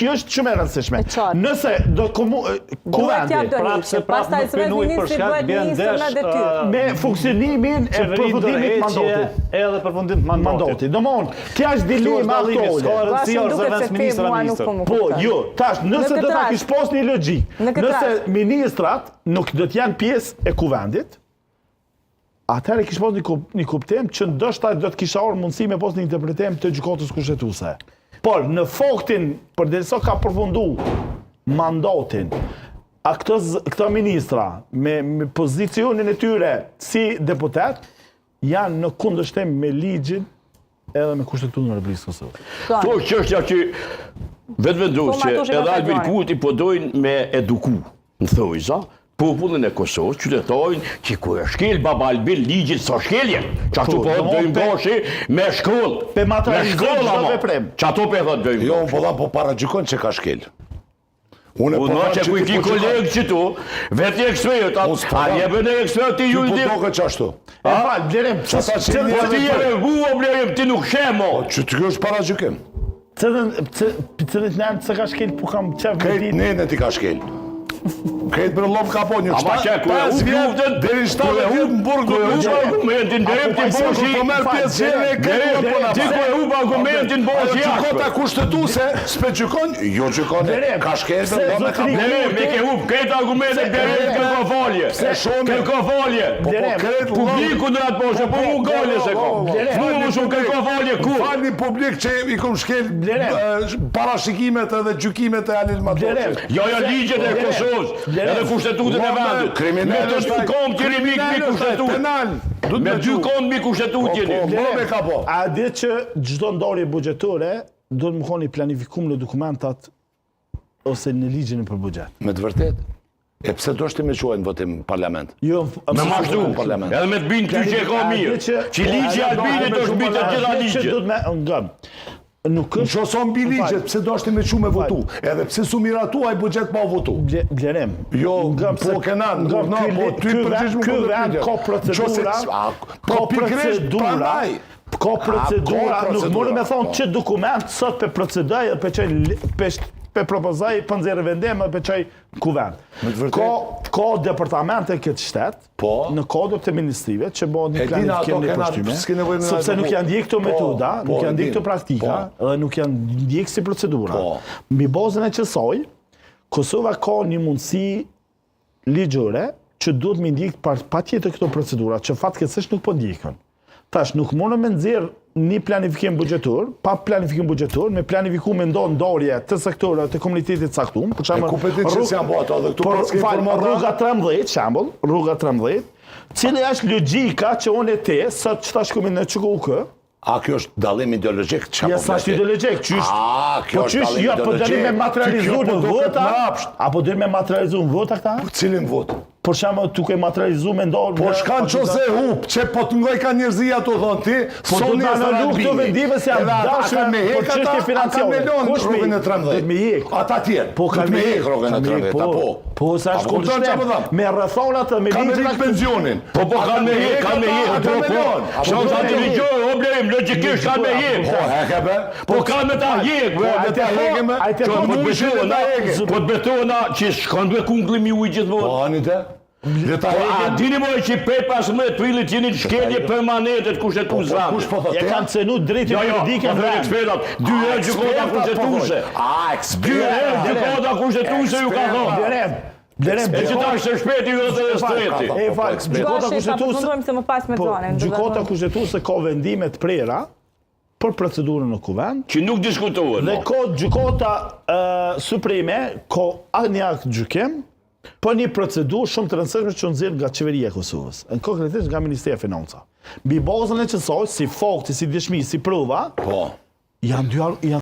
kjo është shumë e rëndësishme. Nëse do kuvendi pastaj ministri duhet ministër me detyrë. Me funksionimin e përfundimit mandatit. Edhe përfundim mandatit. Domthon, kjo është dilema aktuale. Po, jo, tash, nëse do ta kish pas një logjik, nëse ministrat nuk do të janë pjesë e kuvendit, atëherë kish pas një kuptim që ndoshta do të kisha orë mundësi me pas një interpretim të gjykatës kushtetuese. Por në faktin, përderisa ka përfundu mandatin, këto ministra me pozicionin e tyre si deputet, janë në kundërshtim me ligjin edhe me kushtetutën e Republikës Kosovës. Po çështja që vetëvenduese edhe Albin Kurti po dojnë me eduku, në thojza, popullin e Kosovës, qytetojnë që ku e shkel baba Albin ligjit sa shkelje. Që ashtu po dojmë gashi me shkollë. Pe materializojnë çdo veprim. Që ato pe thot dojmë. Jo, po para gjykon që ka shkel. Unë po që ku i ki kolegë që tu, vetë i ekspert, a një bëne ekspert i ju i dim. Ju po doke që ashtu. E falë, blerim, ti nuk shemo. Që të kjo është para gjykim. Cëllit nënë që ka shkel, po kam qef me ditë. Krejt nënë ti ka shkel. Krejt për lom ka po një 5 vjetë, deri 7 vjetë në burgu në argumentin, deri ti boshi, ti ku e hup argumentin boshi jashtë. Gjykota kushtetuese s'pe gjykon, jo gjykon, ka shkel për lom e ka po. Me ke hup, krejt argumentin, deri kërko folje. Kërko folje. Publiku në atë boshi, po mu gale se ka. Mu shumë kërko folje, ku? Falni publik që i kom shkel parashikimet edhe gjykimet e Alil Matot. Jo, ligjet e Kosovës. Edhe kushtetutën e vendit. Me të dy kom të rimik mi kushtetutën. Me 2 kom mi kushtetutën. A di që çdo ndarje buxhetore do të më koni planifikum në dokumentat ose në ligjin për buxhet. Me të vërtet? E pse do shti me quajnë votim parlament? Jo, me mashtu, edhe me të binë ty që e ka mirë. Që ligji Albinit është mbi të gjitha ligjet. Nuk është... Nëse son mbi ligjet, pse do shti me quajnë me votu? Edhe pse su miratuaj buxhet pa votu? Blerem. Jo, po kenan, po ty përgjishmë këtë vend ka procedura, ka procedura, nuk mërë me thonë që dokument sot për procedaj, për propozaj për nëzirë vendim, për qaj kuvend. Ka departamente këtë shtetë, në kodët e ministrive, që bëhet një planifikim në përshtyme, sepse nuk janë ndjek këto metoda, nuk janë ndjek këto praktika, dhe nuk janë ndjek si procedura. Mbi bazën e qësoj, Kosova ka një mundësi ligjore që duhet me ndjek pa tjetër këto procedura, që fatkeqësisht nuk po ndjekën. Tash, nuk mundë me nxjerr një planifikim buxhetor, pa planifikim buxhetor, me planifiku me ndarje të sektorëve të komunitetit caktuar, për shembull, kompetencë janë bota edhe këtu pas rruga 13, shembull, rruga 13, cili është logjika që unë e te sot që tash kemi në ÇKUK. A kjo është dallim ideologjik? Ja, sa është ideologjik, qysh? Kjo është dallim ideologjik. Po dërim me materializu në vota? Apo dërim me materializu në vota këta? Cilin vot? Por shama tuke materializu me ndarë... Po shkan qose hup, që po të ngoj ka njërzia të thonë ti, po do të analu këto vendime se janë dashur për çështje financiare. Kush rrugën e 13? Me hek. Ata tjerë. Po kanë me hek rrugën e 13, apo? Po sa është kundërshtim me rrethonat me ligjet e pensionin. Po kanë me hek, kanë me hek. Po kanë me ligjë, oblim, logjikisht kanë me hek. Po heka be. Po kanë me ta hek, ata hekëm. Po të betona që shkon duke kunglimi u gjithmonë. Po anite. A dini mojë që 15 prillit jeni në shkelje permanente të kushtetues vende. Kush po thotë? Ja kanë cenu drejtë juridike në ekspertat. 2 herë gjykata kushtetuese. Ekspert. 2 herë gjykata kushtetuese ju ka thonë. Blerem. E që ta është shpeti ju dhe streti. E falë, gjykata kushtetuese. Gjykata kushtetuese ka vendime të prera për procedurën në kuvend. Që nuk diskutohen. Dhe ka gjykata supreme, ka një akt gjykim, po një procedurë shumë të rëndësishme që nxjerr nga qeveria e Kosovës, konkretisht nga Ministria e Financave. Mbi bazën e kësaj, si fakti, si dëshmi, si prova, janë